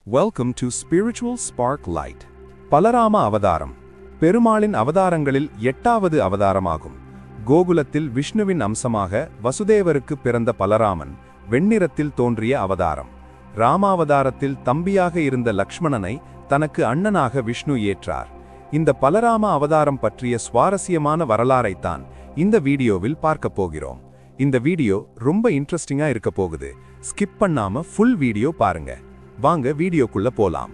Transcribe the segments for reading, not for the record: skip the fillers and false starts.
Welcome to Spiritual Spark Light. Balarama அவதாரம் பெருமாளின் அவதாரங்களில் 8வது அவதாரமாகும். கோகுலத்தில் விஷ்ணுவின் அம்சமாக வசுதேவருக்கு பிறந்த பலராமன் வெண்ணிறத்தில் தோன்றிய அவதாரம். ராமாவதாரத்தில் தம்பியாக இருந்த லக்ஷ்மணனை தனக்கு அண்ணனாக விஷ்ணு ஏற்றார். இந்த பலராம அவதாரம் பற்றிய சுவாரஸ்யமான வரலாறைத்தான் இந்த வீடியோவில் பார்க்க போகிறோம். இந்த வீடியோ ரொம்ப இன்ட்ரெஸ்டிங்கா இருக்க போகுது. ஸ்கிப் பண்ணாம ஃபுல் வீடியோ பாருங்க. வாங்க வீடியோக்குள்ள போலாம்.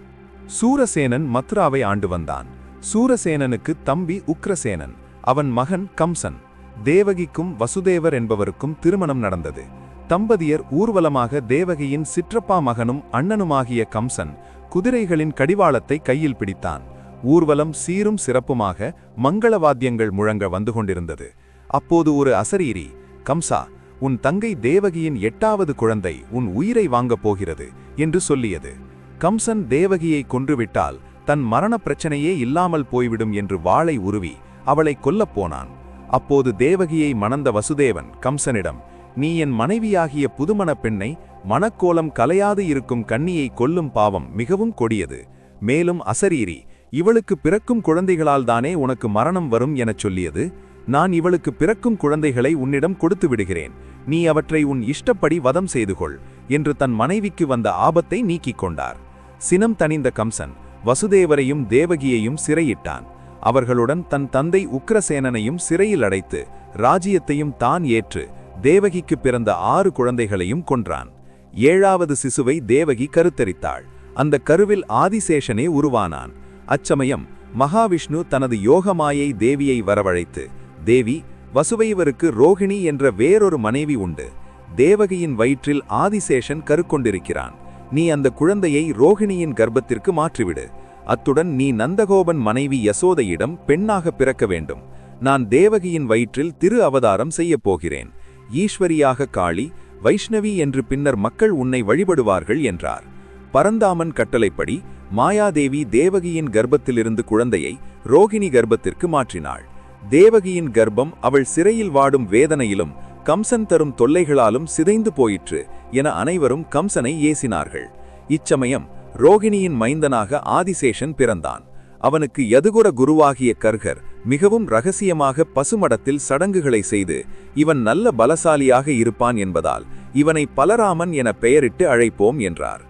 சூரசேனன் மதுராவை ஆண்டு வந்தான். சூரசேனனுக்கு தம்பி உக்ரசேனன், அவன் மகன் கம்சன். தேவகிக்கும் வசுதேவர் என்பவருக்கும் திருமணம் நடந்தது. தம்பதியர் ஊர்வலமாக தேவகியின் சிற்றப்பா மகனும் அண்ணனுமாகிய கம்சன் குதிரைகளின் கடிவாளத்தை கையில் பிடித்தான். ஊர்வலம் சீரும் சிறப்புமாக மங்களவாத்தியங்கள் முழங்க வந்து கொண்டிருந்தது. அப்போது ஒரு அசரீரி, கம்சா, உன் தங்கை தேவகியின் 8வது குழந்தை உன் உயிரை வாங்கப் போகிறது என்று சொல்லியது. கம்சன் தேவகியை கொன்றுவிட்டால் தன் மரண பிரச்சனையே இல்லாமல் போய்விடும் என்று வாளை உருவி அவளை கொல்லப் போனான். அப்போது தேவகியை மணந்த வசுதேவன் கம்சனிடம், நீ என் மனைவியாகிய புதுமணப் பெண்ணை மணக்கோலம் கலையாது இருக்கும் கன்னியை கொல்லும் பாவம் மிகவும் கொடியது. மேலும் அசரீரி, இவளுக்கு பிறக்கும் குழந்தைகளால் தானே உனக்கு மரணம் வரும் எனச் சொல்லியது. நான் இவளுக்கு பிறக்கும் குழந்தைகளை உன்னிடம் கொடுத்து விடுகிறேன், நீ அவற்றை உன் இஷ்டப்படி வதம் செய்து கொள் என்று தன் மனைவிக்கு வந்த ஆபத்தை நீக்கிக் கொண்டார். சினம் தணிந்த கம்சன் வசுதேவரையும் தேவகியையும் சிறையிட்டான். அவர்களுடன் தன் தந்தை உக்ரசேனனையும் சிறையில் அடைத்து ராஜ்யத்தையும் தான் ஏற்று தேவகிக்கு பிறந்த 6 குழந்தைகளையும் கொன்றான். 7வது சிசுவை தேவகி கருத்தரித்தாள். அந்த கருவில் ஆதிசேஷனே உருவானான். அச்சமயம் மகாவிஷ்ணு தனது யோகமாயை தேவியை வரவழைத்து, தேவி, வசுதேவருக்கு ரோகிணி என்ற வேறொரு மனைவி உண்டு. தேவகியின் வயிற்றில் ஆதிசேஷன் கருக்கொண்டிருக்கிறான். நீ அந்த குழந்தையை ரோகிணியின் கர்ப்பத்திற்கு மாற்றிவிடு. அத்துடன் நீ நந்தகோபன் மனைவி யசோதையிடம் பெண்ணாக பிறக்க வேண்டும். நான் தேவகியின் வயிற்றில் திரு அவதாரம் செய்யப் போகிறேன். ஈஸ்வரியாக காளி, வைஷ்ணவி என்று பின்னர் மக்கள் உன்னை வழிபடுவார்கள் என்றார். பரந்தாமன் கட்டளைப்படி மாயாதேவி தேவகியின் கர்ப்பத்திலிருந்து குழந்தையை ரோகிணி கர்ப்பத்திற்கு மாற்றினாள். தேவகியின் கர்ப்பம் அவள் சிறையில் வாடும் வேதனையிலும் கம்சன் தரும் தொல்லைகளாலும் சிதைந்து போயிற்று என அனைவரும் கம்சனை ஏசினார்கள். இச்சமயம் ரோகிணியின் மைந்தனாக ஆதிசேஷன் பிறந்தான். அவனுக்கு யதுகுர குருவாகிய கர்கர் மிகவும் இரகசியமாக பசுமடத்தில் சடங்குகளை செய்து, இவன் நல்ல பலசாலியாக இருப்பான் என்பதால் இவனை பலராமன் என பெயரிட்டு அழைப்போம் என்றார்.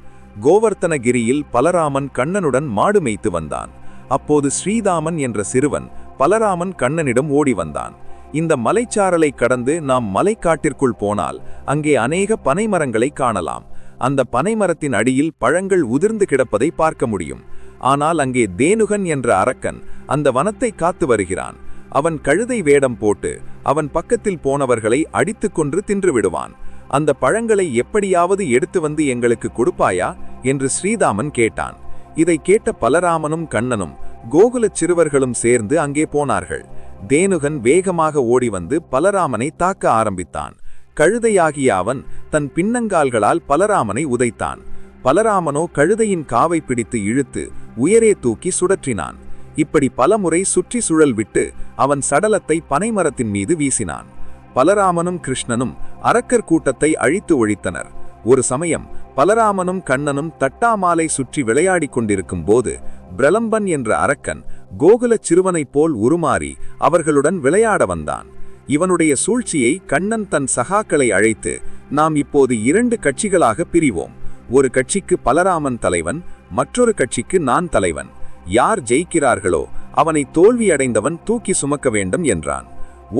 கோவர்த்தனகிரியில் பலராமன் கண்ணனுடன் மாடு மேய்த்து வந்தான். அப்போது ஸ்ரீதாமன் என்ற சிறுவன் பலராமன் கண்ணனிடம் ஓடி வந்தான். இந்த மலைச்சாரலை கடந்து நாம் மலைக்காட்டிற்குள் போனால் அங்கே அநேக பனைமரங்களை காணலாம். அந்த பனைமரத்தின் அடியில் பழங்கள் உதிர்ந்து கிடப்பதை பார்க்க முடியும். ஆனால் அங்கே தேனுகன் என்ற அரக்கன் அந்த வனத்தை காத்து வருகிறான். அவன் கழுதை வேடம் போட்டு அவன் பக்கத்தில் போனவர்களை அடித்து கொன்று தின்று விடுவான். அந்த பழங்களை எப்படியாவது எடுத்து வந்து எங்களுக்கு கொடுப்பாயா என்று ஸ்ரீதாமன் கேட்டான். இதை கேட்ட பலராமனும் கண்ணனும் கோகுலச் சிறுவர்களும் சேர்ந்து அங்கே போனார்கள். தேனுகன் வேகமாக ஓடி வந்து பலராமனை தாக்க ஆரம்பித்தான். கழுதையாகிய அவன் தன் பின்னங்கால்களால் பலராமனை உதைத்தான். பலராமனோ கழுதையின் காவை பிடித்து இழுத்து உயரே தூக்கி சுழற்றினான். இப்படி பலமுறை சுற்றி சுழல் விட்டு அவன் சடலத்தை பனைமரத்தின் மீது வீசினான். பலராமனும் கிருஷ்ணனும் அரக்கர் கூட்டத்தை அழித்து ஒழித்தனர். ஒரு சமயம் பலராமனும் கண்ணனும் தட்டாமாலை சுற்றி விளையாடிக் கொண்டிருக்கும் போது பிரலம்பன் என்ற அரக்கன் கோகுலச் சிறுவனைப் போல் உருமாறி அவர்களுடன் விளையாட வந்தான். இவனுடைய சூழ்ச்சியை கண்ணன் தன் சகாக்களை அழைத்து, நாம் இப்போது 2 கட்சிகளாக பிரிவோம். ஒரு கட்சிக்கு பலராமன் தலைவன், மற்றொரு கட்சிக்கு நான் தலைவன். யார் ஜெயிக்கிறார்களோ அவனை தோல்வியடைந்தவன் தூக்கி சுமக்க வேண்டும் என்றான்.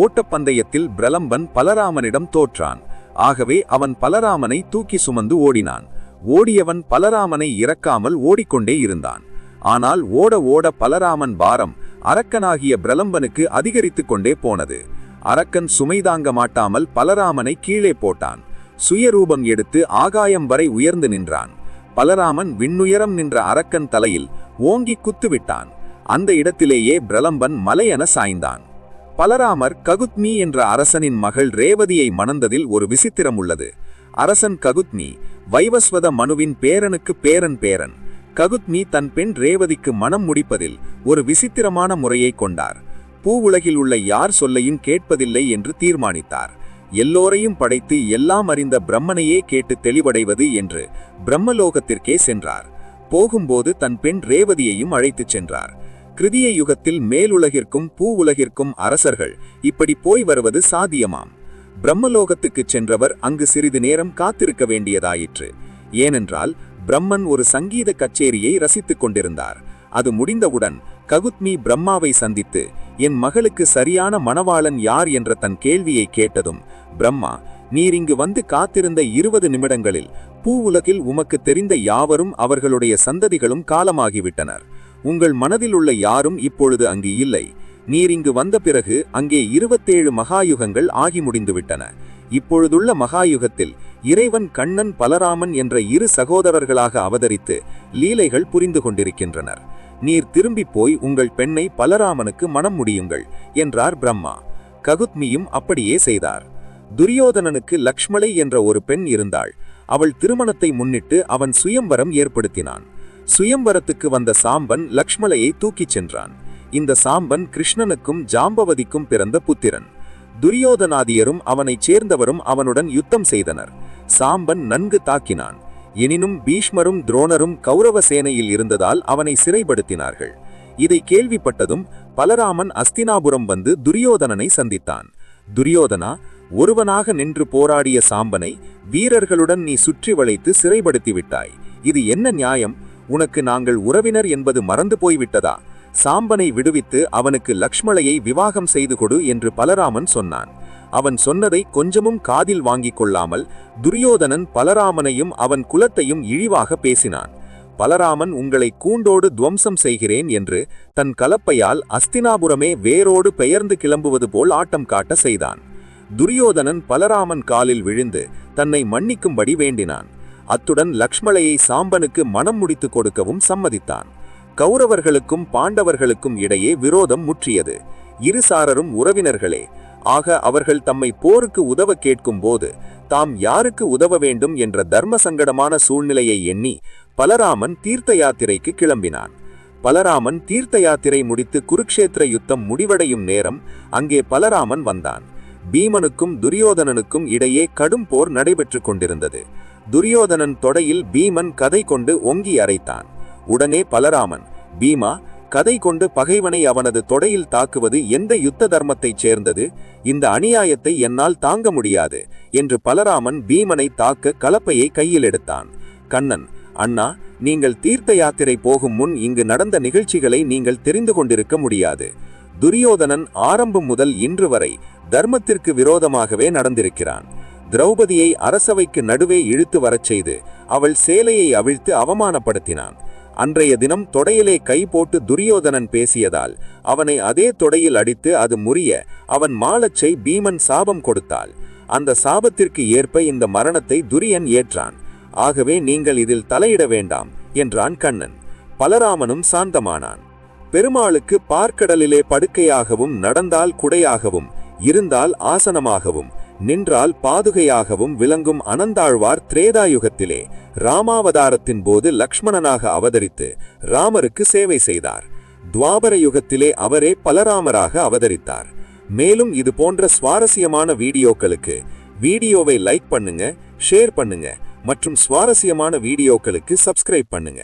ஓட்டப்பந்தயத்தில் பிரலம்பன் பலராமனிடம் தோற்றான். ஆகவே அவன் பலராமனை தூக்கி சுமந்து ஓடினான். ஓடியவன் பலராமனை இறக்காமல் ஓடிக்கொண்டே இருந்தான். ஆனால் ஓட ஓட பலராமன் பாரம் அரக்கனாகிய பிரலம்பனுக்கு அதிகரித்து கொண்டே போனது. அரக்கன் சுமைதாங்க மாட்டாமல் பலராமனை கீழே போட்டான். சுயரூபம் எடுத்து ஆகாயம் வரை உயர்ந்து நின்றான். பலராமன் விண்ணுயரம் நின்ற அரக்கன் தலையில் ஓங்கி குத்துவிட்டான். அந்த இடத்திலேயே பிரலம்பன் மலையென சாய்ந்தான். பலராமர் ககுத்மி என்ற அரசனின் மகள் ரேவதியை மணந்ததில் ஒரு விசித்திரம் உள்ளது. அரசன் ககுத்மி வைவஸ்வத மனுவின் பேரனுக்கு பேரன். ககுத்மி தன் பெண் ரேவதிக்கு மனம் முடிப்பதில் ஒரு விசித்திரமான முறையை கொண்டார். பூவுலகில் உள்ள யார் சொல்லையும் கேட்பதில்லை என்று தீர்மானித்தார். எல்லோரையும் படைத்து எல்லாம் அறிந்த பிரம்மனையே கேட்டு தெளிவடைவது என்று பிரம்மலோகத்திற்கே சென்றார். போகும்போது தன் பெண் ரேவதியையும் அழைத்துச் சென்றார். கிருதிய யுகத்தில் மேலுலகிற்கும் பூ உலகிற்கும் அரசர்கள் இப்படி போய் வருவது சாத்தியமாம். பிரம்மலோகத்துக்குச் சென்றவர் அங்கு சிறிது நேரம் காத்திருக்க வேண்டியதாயிற்று. ஏனென்றால் பிரம்மன் ஒரு சங்கீத கச்சேரியை ரசித்துக் கொண்டிருந்தார். அது முடிந்தவுடன் ககுத்மி பிரம்மாவை சந்தித்து, என் மகளுக்கு சரியான மணவாளன் யார் என்ற தன் கேள்வியை கேட்டதும், பிரம்மா, நீர் இங்கு வந்து காத்திருந்த 20 நிமிடங்களில் பூ உலகில் உமக்கு தெரிந்த யாவரும் அவர்களுடைய சந்ததிகளும் காலமாகிவிட்டனர். உங்கள் மனதில் உள்ள யாரும் இப்பொழுது அங்கு இல்லை. நீர் இங்கு வந்த பிறகு அங்கே 27 மகாயுகங்கள் ஆகி முடிந்துவிட்டன. இப்பொழுதுள்ள மகாயுகத்தில் இறைவன் கண்ணன் பலராமன் என்ற 2 சகோதரர்களாக அவதரித்து லீலைகள் புரிந்து கொண்டிருக்கின்றனர். நீர் திரும்பி போய் உங்கள் பெண்ணை பலராமனுக்கு மணம் முடியுங்கள் என்றார் பிரம்மா. ககுத்மியும் அப்படியே செய்தார். துரியோதனனுக்கு லக்ஷ்மலை என்ற ஒரு பெண் இருந்தாள். அவள் திருமணத்தை முன்னிட்டு அவன் சுயம்வரம் ஏற்படுத்தினான். சுயம்வரத்துக்கு வந்த சாம்பன் லக்ஷ்மலையை தூக்கிச் சென்றான். இந்த சாம்பன் கிருஷ்ணனுக்கும் ஜாம்பவதிக்கும் பிறந்த புத்திரன். துரியோதனாதியரும் அவனைச் சேர்ந்தவரும் அவனுடன் யுத்தம் செய்தனர். சாம்பன் நன்கு தாக்கினான். எனினும் பீஷ்மரும் துரோணரும் கௌரவ சேனையில் இருந்ததால் அவனை சிறைப்படுத்தினார்கள். இதை கேள்விப்பட்டதும் பலராமன் அஸ்தினாபுரம் வந்து துரியோதனனை சந்தித்தான். துரியோதனா, ஒருவனாக நின்று போராடிய சாம்பனை வீரர்களுடன் நீ சுற்றி வளைத்து சிறைப்படுத்திவிட்டாய். இது என்ன நியாயம்? உனக்கு நாங்கள் உறவினர் என்பது மறந்து போய்விட்டதா? சாம்பனை விடுவித்து அவனுக்கு லக்ஷ்மலையை விவாகம் செய்து கொடு என்று பலராமன் சொன்னான். அவன் சொன்னதை கொஞ்சமும் காதில் வாங்கிக் கொள்ளாமல் துரியோதனன் பலராமனையும் அவன் குலத்தையும் இழிவாக பேசினான். பலராமன் உங்களை கூண்டோடு துவம்சம் செய்கிறேன் என்று தன் கலப்பையால் அஸ்தினாபுரமே வேரோடு பெயர்ந்து கிளம்புவது போல் ஆட்டம் காட்ட செய்தான். துரியோதனன் பலராமன் காலில் விழுந்து தன்னை மன்னிக்கும்படி வேண்டினான். அத்துடன் லக்ஷ்மலையை சாம்பனுக்கு மனம் முடித்து கொடுக்கவும் சம்மதித்தான். கௌரவர்களுக்கும் பாண்டவர்களுக்கும் இடையே விரோதம் முற்றியது. இருசாரரும் உறவினர்களே. ஆக அவர்கள் தம்மை போருக்கு உதவ கேட்கும் போது தாம் யாருக்கு உதவ வேண்டும் என்ற தர்ம சங்கடமான சூழ்நிலையை எண்ணி பலராமன் தீர்த்த யாத்திரைக்கு கிளம்பினான். பலராமன் தீர்த்த யாத்திரை முடித்து குருக்ஷேத்திர யுத்தம் முடிவடையும் நேரம் அங்கே பலராமன் வந்தான். பீமனுக்கும் துரியோதனனுக்கும் இடையே கடும் போர் நடைபெற்று கொண்டிருந்தது. துரியோதனன் தொடையில் பீமன் கதை கொண்டு ஓங்கி அறைத்தான். உடனே பலராமன், பீமா, கதை கொண்டு பகைவனை அவனது தொடையில் தாக்குவது எந்த யுத்த தர்மத்தைச் சேர்ந்தது? இந்த அநியாயத்தை என்னால் தாங்க முடியாது என்று பலராமன் பீமனை தாக்க கலப்பையை கையில் எடுத்தான். கண்ணன், அண்ணா, நீங்கள் தீர்த்த யாத்திரை போகும் முன் இங்கு நடந்த நிகழ்ச்சிகளை நீங்கள் தெரிந்து கொண்டிருக்க முடியாது. துரியோதனன் ஆரம்பம் முதல் இன்று வரை தர்மத்திற்கு விரோதமாகவே நடந்திருக்கிறான். திரௌபதியை அரசவைக்கு நடுவே இழுத்து வரச் செய்து அவள் சேலையை அவிழ்த்து அவமானப்படுத்தினான். அன்றைய தினம் தொடையிலே கை போட்டு துரியோதனன் பேசியதால் அவனை அதே தொடையில் அடித்து அது முறிய அவன் மாளச்சை பீமன் சாபம் கொடுத்தாள். அந்த சாபத்திற்கு ஏற்ப இந்த மரணத்தை துரியன் ஏற்றான். ஆகவே நீங்கள் இதில் தலையிட வேண்டாம் என்றான் கண்ணன். பலராமனும் சாந்தமானான். பெருமாளுக்கு பார்க்கடலிலே படுக்கையாகவும், நடந்தால் குடையாகவும், இருந்தால் ஆசனமாகவும், நின்றால் பாதுகையாகவும் விளங்கும் அனந்தாழ்வார் திரேதாயுகத்திலே ராமாவதாரத்தின் போது லக்ஷ்மணனாக அவதரித்து ராமருக்கு சேவை செய்தார். துவாபர யுகத்திலே அவரே பலராமராக அவதரித்தார். மேலும் இது போன்ற சுவாரஸ்யமான வீடியோக்களுக்கு வீடியோவை லைக் பண்ணுங்க, ஷேர் பண்ணுங்க மற்றும் சுவாரஸ்யமான வீடியோக்களுக்கு சப்ஸ்கிரைப் பண்ணுங்க.